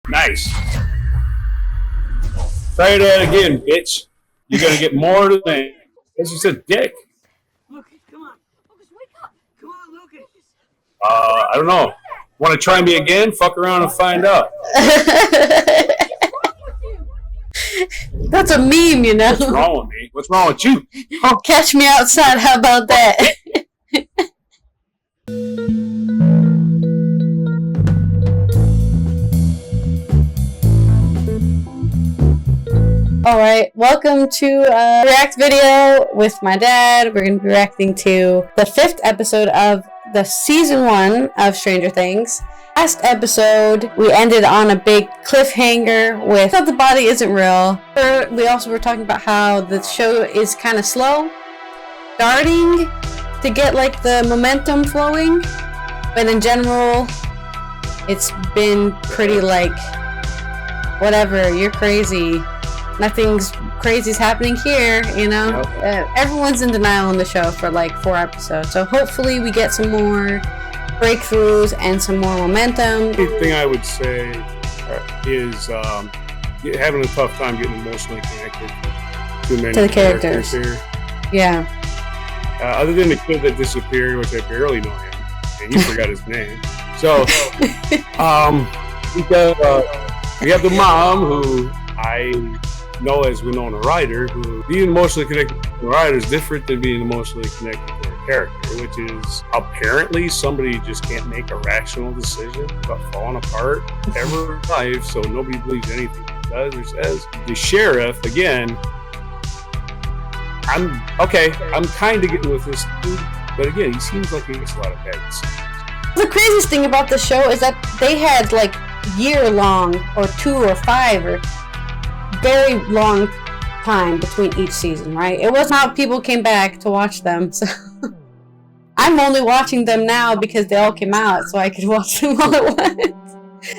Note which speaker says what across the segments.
Speaker 1: Nice. Try that again, bitch. You're gonna get more than that. As you said, dick.
Speaker 2: Lucas, come on. Lucas, wake up. Come on, Lucas.
Speaker 1: I don't know. Want to try me again? Fuck around and find out.
Speaker 3: That's a meme, you know.
Speaker 1: What's wrong with me? What's wrong with you?
Speaker 3: Oh, catch me outside. How about that? Alright, welcome to a react video with my dad. We're going to be reacting to the 5th episode of the season 1 of Stranger Things. Last episode, we ended on a big cliffhanger with "That the body isn't real." We also were talking about how the show is kind of slow, starting to get like the momentum flowing, but in general, it's been pretty like, whatever, you're crazy. Nothing's crazy's happening here, you know? Everyone's in denial on the show for like 4 episodes, so hopefully we get some more breakthroughs and some more momentum.
Speaker 1: The thing I would say is having a tough time getting emotionally connected to the characters here.
Speaker 3: Yeah.
Speaker 1: Other than the kid that disappeared, which I barely know him, and you forgot his name. So, we have the mom who I know as Winona Ryder, who being emotionally connected to Ryder is different than being emotionally connected to her character, which is apparently somebody just can't make a rational decision about falling apart ever in life, so nobody believes anything he does or says. The sheriff, again, I'm kind of getting with this dude, but again, he seems like he gets a lot of bad decisions.
Speaker 3: The craziest thing about the show is that they had like year-long or 2 or 5 or very long time between each season, right? It wasn't how people came back to watch them, so I'm only watching them now because they all came out so I could watch them all at once.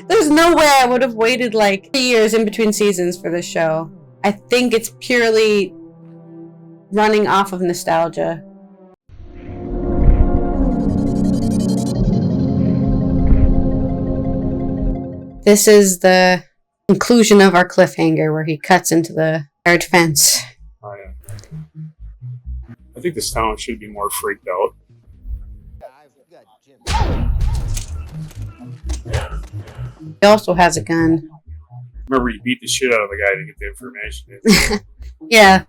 Speaker 3: There's no way I would have waited like 3 years in between seasons for this show. I think it's purely running off of nostalgia. This is the conclusion of our cliffhanger where he cuts into the carriage fence.
Speaker 1: Oh, yeah. I think this town should be more freaked out.
Speaker 3: He also has a gun.
Speaker 1: Remember, you beat the shit out of the guy to get the information.
Speaker 3: Yeah,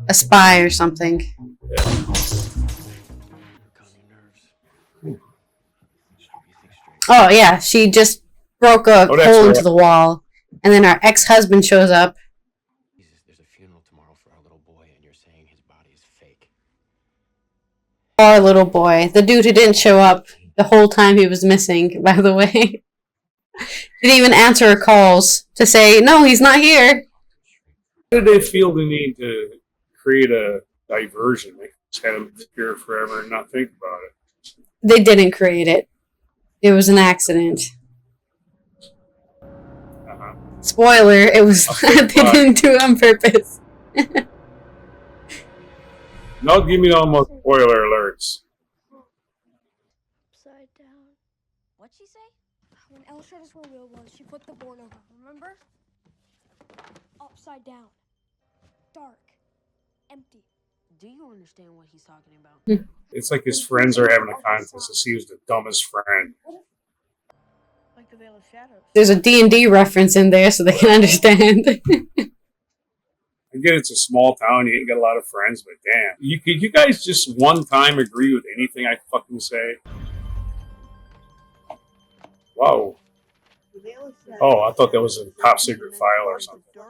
Speaker 3: a spy or something.
Speaker 1: Yeah.
Speaker 3: Oh yeah, she just broke a hole into the wall. And then our ex-husband shows up.
Speaker 4: There's a funeral tomorrow for our little boy, and you're saying his body is fake.
Speaker 3: Our little boy. The dude who didn't show up the whole time he was missing, by the way. Didn't even answer her calls to say, no, he's not here.
Speaker 1: How did they feel the need to create a diversion? They just had him disappear forever and not think about it.
Speaker 3: They didn't create it. It was an accident. Spoiler, it was they didn't do it on purpose.
Speaker 1: No, give me no more spoiler alerts.
Speaker 5: Upside down. What'd she say? When Elle showed us where Will was, she flipped the board over, remember? Upside down. Dark. Empty.
Speaker 2: Do you understand what he's talking about?
Speaker 1: It's like his friends are having a contest to see who's the dumbest friend.
Speaker 2: Like the Veil of Shadows.
Speaker 3: There's a D&D reference in there so they can understand.
Speaker 1: I get it's a small town, you ain't got a lot of friends, but damn. You guys just one time agree with anything I fucking say? Whoa. Oh, I thought that was a top secret file or something.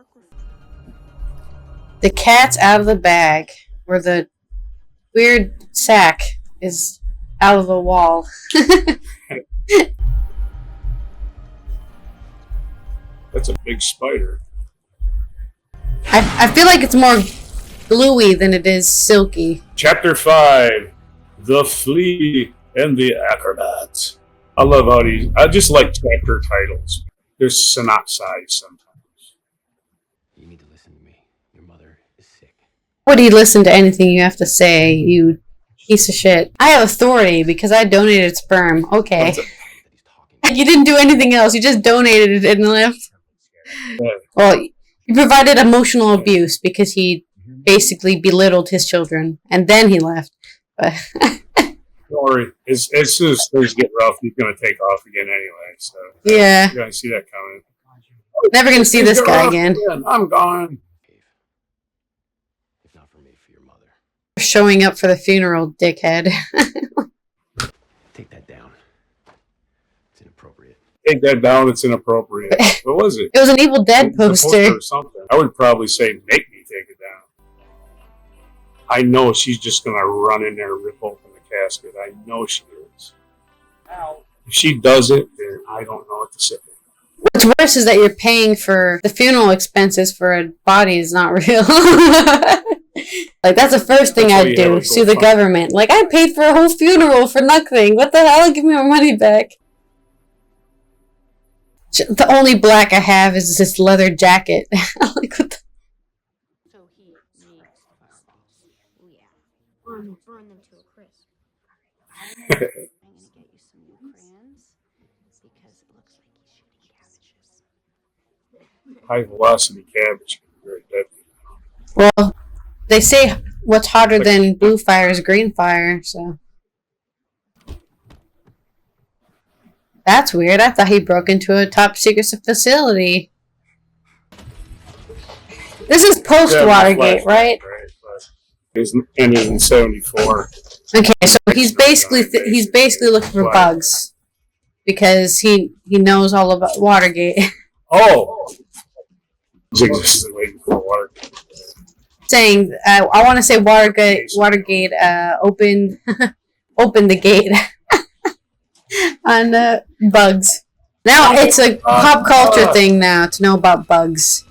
Speaker 3: The cat's out of the bag, or the weird sack is out of the wall.
Speaker 1: That's a big spider.
Speaker 3: I feel like it's more gluey than it is silky.
Speaker 1: Chapter 5, The Flea and the Acrobat. I love how I just like chapter titles. They're synopsized sometimes.
Speaker 4: You need to listen to me. Your mother is sick.
Speaker 3: Would he listen to anything you have to say, you piece of shit? I have authority because I donated sperm. Okay. You didn't do anything else. You just donated it and left. Well, he provided emotional abuse because he basically belittled his children, and then he left. But
Speaker 1: Don't worry. As soon as things get rough, he's going to take off again anyway. So
Speaker 3: yeah,
Speaker 1: you're going to see that coming.
Speaker 3: never gonna see this guy again.
Speaker 1: I'm gone.
Speaker 4: If not for me, for your mother.
Speaker 3: Showing up for the funeral, dickhead.
Speaker 4: Take that down. It's inappropriate.
Speaker 1: Take that down. It's inappropriate. What was it?
Speaker 3: It was an Evil Dead
Speaker 1: It was a
Speaker 3: poster.
Speaker 1: or something. I would probably say, make me take it down. I know she's just going to run in there and rip open the casket. I know she is. If she doesn't, then I don't know what to say.
Speaker 3: What's worse is that you're paying for the funeral expenses for a body is not real. Like, that's the first thing
Speaker 1: That's why
Speaker 3: I'd
Speaker 1: you have
Speaker 3: do.
Speaker 1: a
Speaker 3: Sue the
Speaker 1: GoFundMe.
Speaker 3: government. Like, I paid for a whole funeral for nothing. What the hell? Give me my money back. The only black I have is this leather jacket. Like, what the...
Speaker 5: So he needs fireballs. Yeah. Burn them to a crisp. I'm gonna get you some new crayons because it looks like he's shooting cabbages.
Speaker 1: High velocity cabbage. Very deadly.
Speaker 3: Well, they say what's hotter than blue fire is green fire, so... That's weird. I thought he broke into a top secret facility. This is post Watergate, right?
Speaker 1: It was ended in 74.
Speaker 3: Okay, so he's basically looking for bugs because he knows all about Watergate.
Speaker 1: Oh! Ziggs is waiting for Watergate.
Speaker 3: Saying, I want to say Watergate opened opened the gate on bugs. Now it's a pop culture thing now to know about bugs.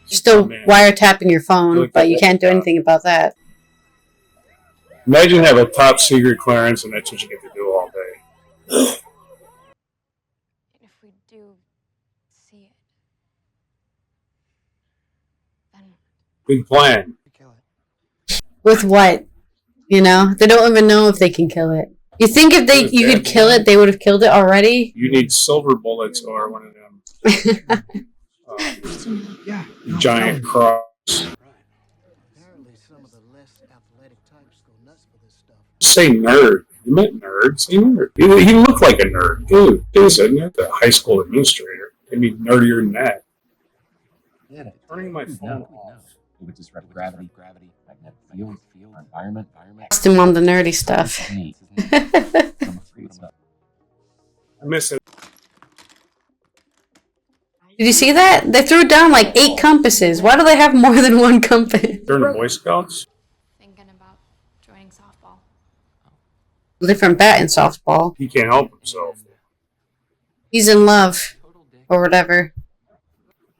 Speaker 3: You're still wiretapping your phone, but you can't do anything about that.
Speaker 1: Imagine have a top secret clearance and that's what you get to do all day.
Speaker 5: If we do see it, then
Speaker 1: Big plan.
Speaker 3: With what? You know, they don't even know if they can kill it. You think if you could kill it, they would have killed it already?
Speaker 1: You need silver bullets or one of them giant cross.
Speaker 6: Apparently, some of the less athletic types go nuts for this stuff.
Speaker 1: Say nerd. You meant nerd. Say nerd. He looked like a nerd. Dude, he was a high school administrator. He'd be nerdier than that.
Speaker 7: Yeah,
Speaker 1: Turning my phone off.
Speaker 7: It would disrupt gravity, magnetic field, environment.
Speaker 3: Asked him on the nerdy stuff.
Speaker 1: I miss it.
Speaker 3: Did you see that? They threw down like 8 compasses. Why do they have more than one compass?
Speaker 1: They're in the Boy Scouts.
Speaker 5: thinking about joining softball.
Speaker 3: Different bat in softball.
Speaker 1: He can't help himself.
Speaker 3: He's in love. Or whatever.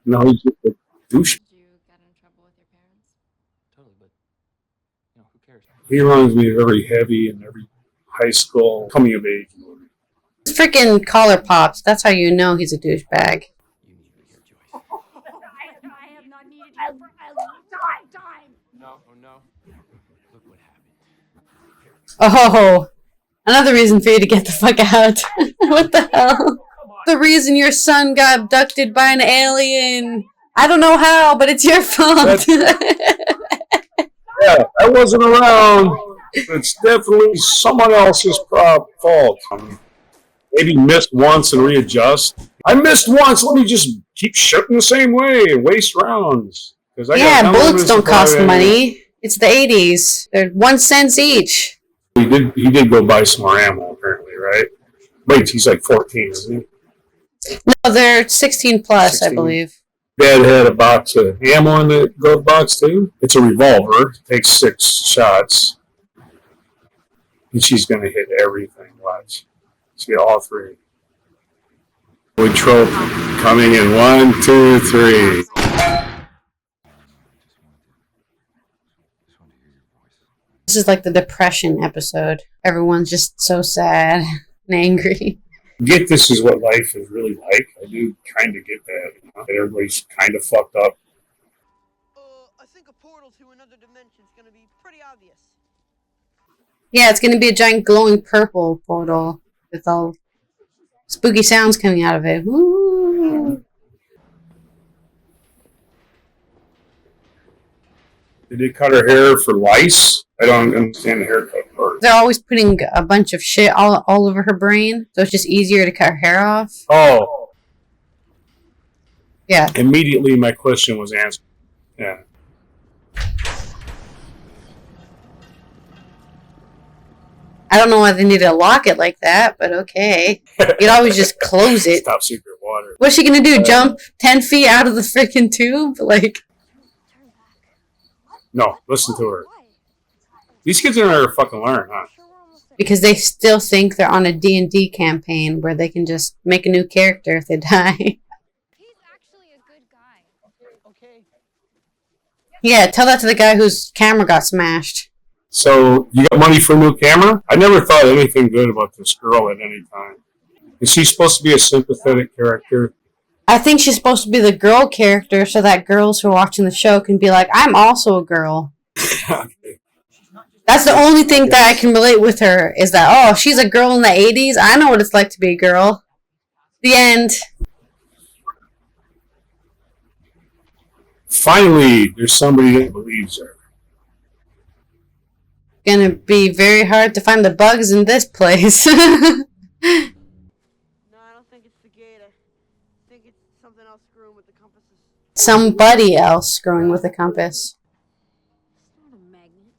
Speaker 1: No, he's just a douche.
Speaker 5: Did you get in trouble with your parents?
Speaker 4: Totally, but who cares?
Speaker 1: He reminds me of every heavy and every high school coming of age movie.
Speaker 3: His freaking collar pops. That's how you know he's a douchebag.
Speaker 4: You need me here, Joyce.
Speaker 5: I have not needed you for a long time.
Speaker 4: No, oh no. Look what happened.
Speaker 3: Oh, another reason for you to get the fuck out. What the hell? The reason your son got abducted by an alien. I don't know how, but it's your fault.
Speaker 1: Yeah, I wasn't around. It's definitely someone else's fault. Maybe missed once and readjust. I missed once. Let me just keep shooting the same way and waste rounds.
Speaker 3: Yeah, bullets don't cost money. It's the 80s. They're 1 cent each.
Speaker 1: He did go buy some more ammo, apparently, right? Wait, he's like 14, isn't he?
Speaker 3: No, they're 16 plus,
Speaker 1: 16.
Speaker 3: I believe.
Speaker 1: Dad had a box of ammo in the glove box, too. It's a revolver. It takes 6 shots. And she's going to hit everything. Watch. See all 3. Wood trope coming in 1, 2, 3.
Speaker 3: This is like the depression episode. Everyone's just so sad and angry.
Speaker 1: Get this is what life is really like. I do kind of get that. You know? That everybody's kind of fucked up.
Speaker 8: I think a portal to another dimension is going to be pretty obvious.
Speaker 3: Yeah, it's gonna be a giant glowing purple portal with all spooky sounds coming out of it. Woo.
Speaker 1: Did they cut her hair for lice? I don't understand the haircut part.
Speaker 3: They're always putting a bunch of shit all over her brain, so it's just easier to cut her hair off.
Speaker 1: Oh.
Speaker 3: Yeah.
Speaker 1: Immediately my question was answered. Yeah.
Speaker 3: I don't know why they need to lock it like that, but okay. You'd always just close it.
Speaker 1: Top secret water.
Speaker 3: What's she gonna do? Jump 10 feet out of the freaking tube? Like,
Speaker 1: No, listen to her. These kids are never fucking learn, huh?
Speaker 3: because they still think they're on a D&D campaign where they can just make a new character if they die.
Speaker 5: He's actually a good guy.
Speaker 6: Okay.
Speaker 3: Yeah, tell that to the guy whose camera got smashed.
Speaker 1: So, you got money for a new camera? I never thought anything good about this girl at any time. Is she supposed to be a sympathetic character?
Speaker 3: I think she's supposed to be the girl character so that girls who are watching the show can be like, I'm also a girl.
Speaker 1: Okay.
Speaker 3: That's the only thing that I can relate with her, is that, oh, she's a girl in the 80s. I know what it's like to be a girl. The end.
Speaker 1: Finally, there's somebody that believes her.
Speaker 3: Gonna be very hard to find the bugs in this place.
Speaker 2: No, I don't think it's the gate. I think it's something else screwing with the compasses.
Speaker 3: Somebody else screwing with a compass.
Speaker 5: It's not a magnet.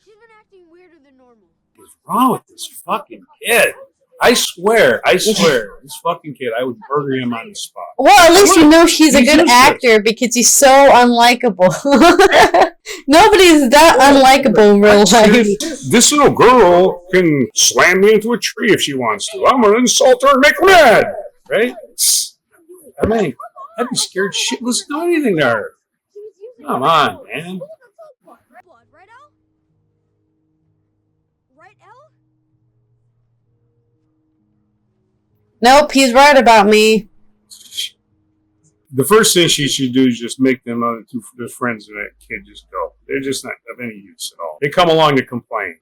Speaker 5: She's been acting weirder than normal.
Speaker 1: What's wrong with this fucking kid? I swear, this fucking kid, I would murder him on the spot.
Speaker 3: Well, at least you know she's a
Speaker 1: He's
Speaker 3: good
Speaker 1: useless.
Speaker 3: actor because he's so unlikable. Nobody's that unlikable in real life.
Speaker 1: This little girl can slam me into a tree if she wants to. I'm gonna insult her and make her mad, right? I mean, I'd be scared shitless to do anything to her. Come on, man.
Speaker 5: Blood, right, Al? Right, Al?
Speaker 3: Nope, he's right about me.
Speaker 1: The first thing she should do is just make them other two their friends and that kid just go. They're just not of any use at all. They come along to complain.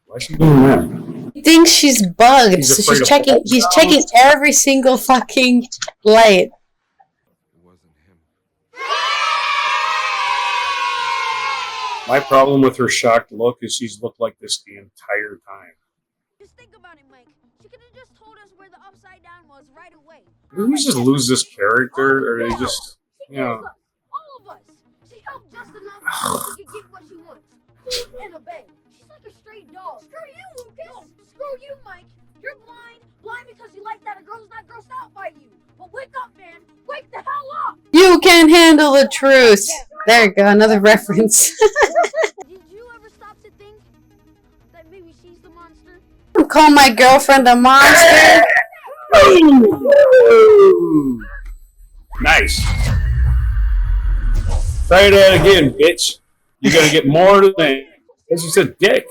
Speaker 1: Why is she doing that?
Speaker 3: He thinks she's bugged,
Speaker 1: He's
Speaker 3: so
Speaker 1: afraid
Speaker 3: she's
Speaker 1: of
Speaker 3: checking.
Speaker 1: balls.
Speaker 3: He's checking every single fucking light.
Speaker 8: It wasn't him.
Speaker 1: My problem with her shocked look is she's looked like this the entire time.
Speaker 5: Just think about it, Mike. She could have just told us where the upside down was right away.
Speaker 1: Did we just lose this character, or they just, you know?
Speaker 5: All of us. She helped just enough so she could get what she wants. Food and a bed. She's like a straight dog. Screw you, Lucas. No, screw you, Mike. You're blind. Blind because you like that a girl's not grossed out by you. But wake up, man. Wake the hell up.
Speaker 3: You can handle the truth. There you go, another reference.
Speaker 5: Did you ever stop to think that maybe she's the monster?
Speaker 3: Call my girlfriend a monster.
Speaker 1: Ooh. Nice. Try that again, bitch. You're gonna get more than that. This is a dick.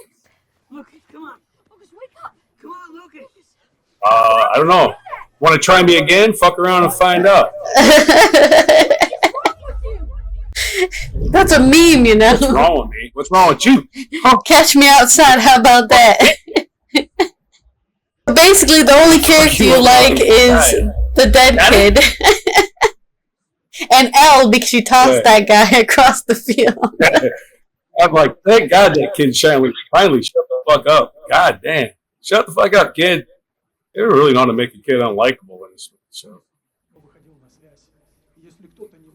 Speaker 2: Lucas, come on. Lucas, wake up. Come on, Lucas.
Speaker 1: I don't know. Want to try me again? Fuck around and find out.
Speaker 3: That's a meme, you know.
Speaker 1: What's wrong with me? What's wrong with you?
Speaker 3: Catch me outside, how about that? Basically, the only character you like is the dead kid. And L, because you tossed that guy across the field.
Speaker 1: I'm like, thank God that kid finally shut the fuck up. God damn. Shut the fuck up, kid. They really know how to make a kid unlikable in this show.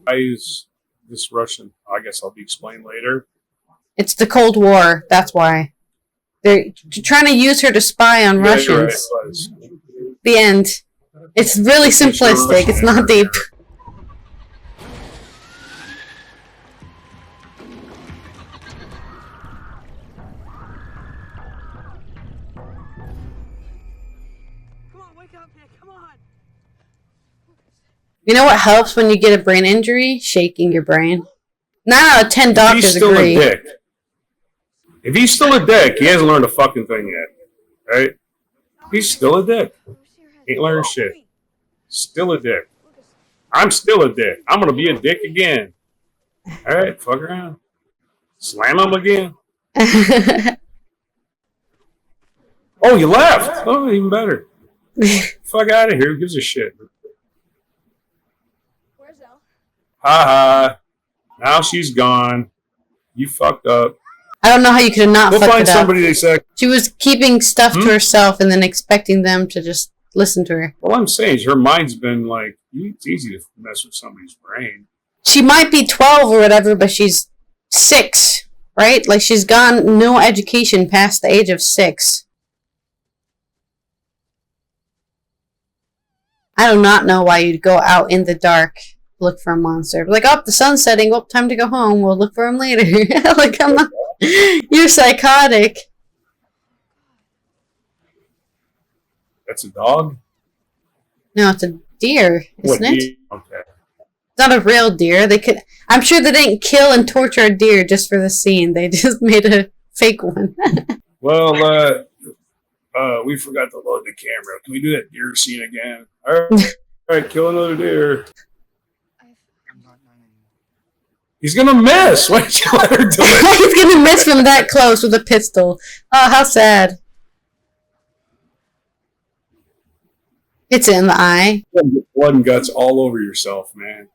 Speaker 1: Why is this Russian? I guess I'll be explained later.
Speaker 3: It's the Cold War, that's why. They're trying to use her to spy on
Speaker 1: Yeah, you're right,
Speaker 3: Russians.
Speaker 1: it was.
Speaker 3: The end. It's really simplistic, it's not deep.
Speaker 2: Come on, wake up, man. Come on.
Speaker 3: You know what helps when you get a brain injury? Shaking your brain. 9 out of 10
Speaker 1: He's
Speaker 3: doctors
Speaker 1: still
Speaker 3: agree.
Speaker 1: a dick. If he's still a dick, he hasn't learned a fucking thing yet. Right? He's still a dick. Ain't learned shit. Still a dick. I'm still a dick. I'm gonna be a dick again. Alright, fuck around. Slam him again. Oh, you left. Oh, even better. Fuck out of here. Who gives a shit?
Speaker 2: Where's Elle?
Speaker 1: Ha ha. Now she's gone. You fucked up.
Speaker 3: I don't know how you could have not
Speaker 1: We'll
Speaker 3: fucked
Speaker 1: find
Speaker 3: it up.
Speaker 1: somebody they say.
Speaker 3: She was keeping stuff to herself and then expecting them to just listen to her.
Speaker 1: All I'm saying is her mind's been like, it's easy to mess with somebody's brain.
Speaker 3: She might be 12 or whatever, but she's 6, right? Like, she's gone no education past the age of 6. I do not know why you'd go out in the dark look for a monster. Like, oh, the sun's setting. Well, time to go home. We'll look for him later. Like, come on. You're psychotic.
Speaker 1: That's a dog?
Speaker 3: No, it's a deer, isn't it?
Speaker 1: Deer? Okay.
Speaker 3: It's not a real deer. They could. I'm sure they didn't kill and torture a deer just for the scene. They just made a fake one.
Speaker 1: Well, we forgot to load the camera. Can we do that deer scene again? All right, kill another deer.
Speaker 6: I'm not 9 anymore.
Speaker 1: He's gonna miss. Why did you let her do it?
Speaker 3: He's gonna miss from that close with a pistol. Oh, how sad. It's in the eye.
Speaker 1: Blood and guts all over yourself, man.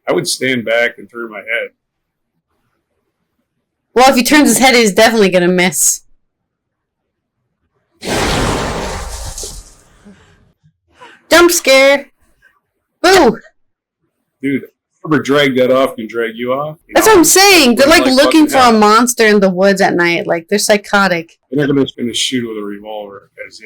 Speaker 1: I would stand back and turn my head.
Speaker 3: Well, if he turns his head, he's definitely gonna miss. Jump scare. Boo!
Speaker 1: Dude, whoever dragged that off can drag you off.
Speaker 3: That's what I'm saying. They're like looking for a
Speaker 1: fucking hell.
Speaker 3: monster in the woods at night. Like, they're psychotic.
Speaker 1: They're not gonna shoot with a revolver, because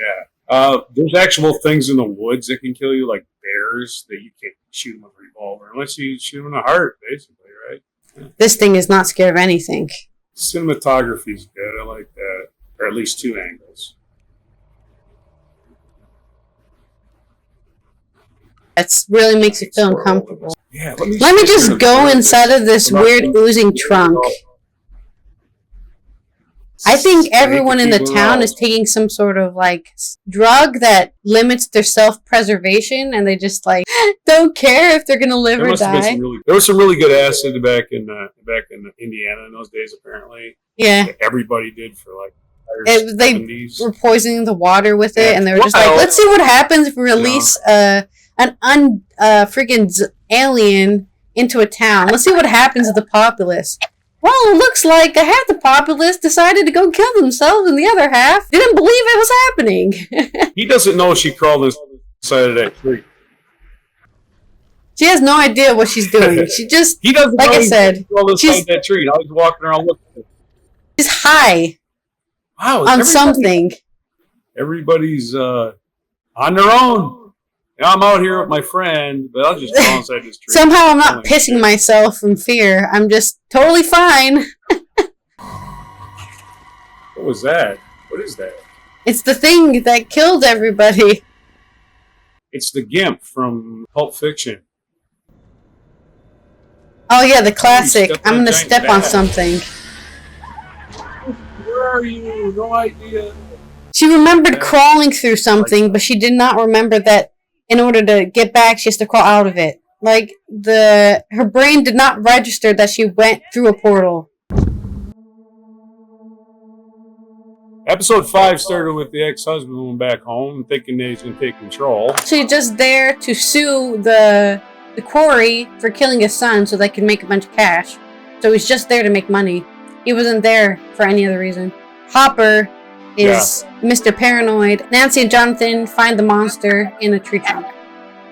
Speaker 1: there's actual things in the woods that can kill you, like bears, that you can't shoot them with a revolver unless you shoot them in the heart, basically, right?
Speaker 3: This thing is not scared of anything.
Speaker 1: Cinematography's good. I like that, or at least 2 angles.
Speaker 3: That really makes you feel uncomfortable.
Speaker 1: Yeah,
Speaker 3: Let me just go inside of this weird oozing trunk. I think everyone in the town is taking some sort of like drug that limits their self-preservation, and they just like don't care if they're gonna live or die.
Speaker 1: There was some really good acid back in Indiana in those days. Apparently,
Speaker 3: Yeah,
Speaker 1: everybody did for like
Speaker 3: they
Speaker 1: 70s.
Speaker 3: were poisoning the water with it,
Speaker 1: Yeah.
Speaker 3: and they were just like, let's see what happens if we release an freaking alien into a town. Let's see what happens to the populace. Well, it looks like half the populace decided to go kill themselves, and the other half didn't believe it was happening.
Speaker 1: He doesn't know she crawled inside of that tree.
Speaker 3: She has no idea what she's doing. She just,
Speaker 1: He doesn't
Speaker 3: like
Speaker 1: know
Speaker 3: I
Speaker 1: he
Speaker 3: said,
Speaker 1: crawled inside
Speaker 3: she's-
Speaker 1: that tree. Now he's walking around looking.
Speaker 3: she's high
Speaker 1: Wow,
Speaker 3: on something.
Speaker 1: Everybody's on their own. Yeah, I'm out here with my friend, but I'll just crawl inside this tree.
Speaker 3: Somehow I'm not pissing myself from fear. I'm just totally fine.
Speaker 1: What was that? What is that?
Speaker 3: It's the thing that killed everybody.
Speaker 1: It's the Gimp from Pulp Fiction.
Speaker 3: Oh yeah, the classic.
Speaker 1: stepped on
Speaker 3: I'm
Speaker 1: a
Speaker 3: gonna
Speaker 1: giant
Speaker 3: step on
Speaker 1: bat.
Speaker 3: something.
Speaker 1: Where are you? No idea.
Speaker 3: She remembered crawling through something, but she did not remember that in order to get back, she has to crawl out of it. Like, her brain did not register that she went through a portal.
Speaker 1: Episode 5 started with the ex-husband going back home, thinking that he's going to take control.
Speaker 3: She's just there to sue the quarry for killing his son so they can make a bunch of cash. So he's just there to make money. He wasn't there for any other reason. Hopper is Mr. Paranoid. Nancy and Jonathan find the monster in a tree trunk.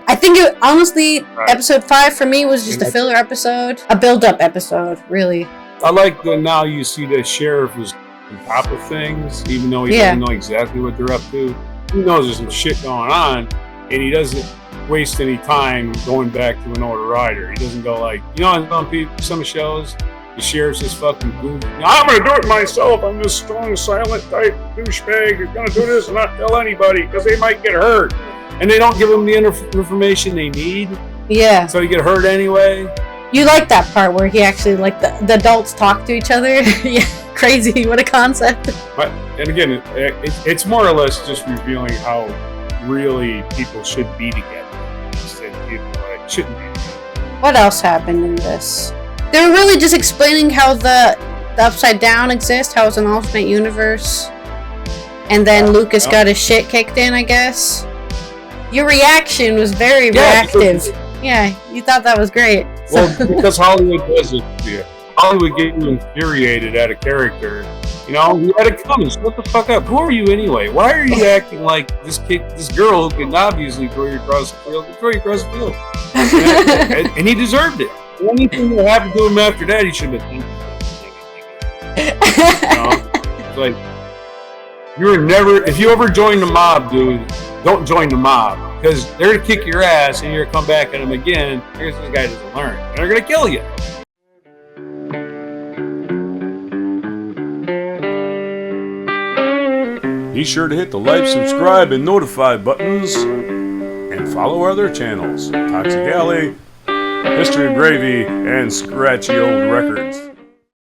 Speaker 3: I think honestly, episode 5 for me was just a filler episode. A build-up episode, really.
Speaker 1: I like that now you see the sheriff is on top of things, even though he doesn't know exactly what they're up to. He knows there's some shit going on, and he doesn't waste any time going back to an older rider. He doesn't go like, on some shows, the sheriff's just fucking goofy. I'm going to do it myself. I'm this strong, silent type douchebag who's going to do this and not tell anybody because they might get hurt. And they don't give them the information they need.
Speaker 3: Yeah.
Speaker 1: So you get hurt anyway.
Speaker 3: You like that part where he actually, like, the adults talk to each other? Yeah, crazy. What a concept.
Speaker 1: But, and again, it's more or less just revealing how really people should be together instead of people like shouldn't be.
Speaker 3: What else happened in this? They were really just explaining how the the Upside Down exists, how it's an alternate universe. And then Lucas got his shit kicked in, I guess. Your reaction was very reactive. Yeah, you thought that was great.
Speaker 1: Well, because Hollywood does it to you. Hollywood get you infuriated at a character. You know, you had it coming. Shut the fuck up. Who are you anyway? Why are you acting like this girl who can obviously throw you across the field? Throw you across the field. And he deserved it. The only thing that happened to him after that, he should have been thinking. You know? It's like, if you ever join the mob, dude, don't join the mob. Because they're going to kick your ass and you're going to come back at them again. Here's this guy doesn't learn. And they're going to kill you.
Speaker 9: Be sure to hit the like, subscribe, and notify buttons. And follow our other channels, Toxic Alley, History of Gravy, and Scratchy Old Records.